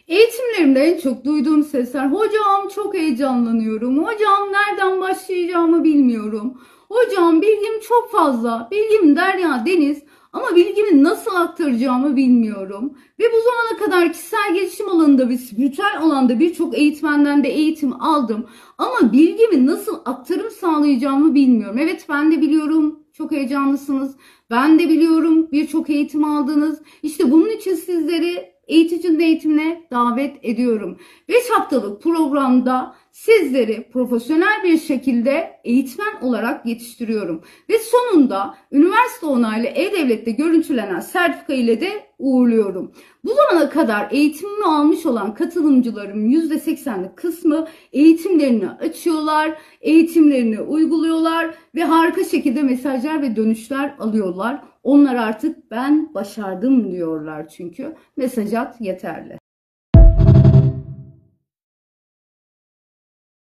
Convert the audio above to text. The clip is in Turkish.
Eğitimlerimde en çok duyduğum sesler, hocam çok heyecanlanıyorum, hocam nereden başlayacağımı bilmiyorum, hocam bilgim çok fazla, bilgim derya deniz ama bilgimi nasıl aktaracağımı bilmiyorum. Ve bu zamana kadar kişisel gelişim alanında ve spiritüel alanda birçok eğitmenden de eğitim aldım. Ama bilgimi nasıl aktarım sağlayacağımı bilmiyorum. Evet, ben de biliyorum, çok heyecanlısınız. Ben de biliyorum, birçok eğitim aldınız. İşte bunun için sizleri Eğiticinin eğitimine davet ediyorum. 5 haftalık programda sizleri profesyonel bir şekilde eğitmen olarak yetiştiriyorum. Ve sonunda üniversite onaylı E-Devlet'te görüntülenen sertifika ile de uğurluyorum. Bu zamana kadar eğitimimi almış olan katılımcılarım %80'lik kısmı eğitimlerini açıyorlar, eğitimlerini uyguluyorlar ve harika şekilde mesajlar ve dönüşler alıyorlar. Onlar artık ben başardım diyorlar çünkü mesaj at yeterli.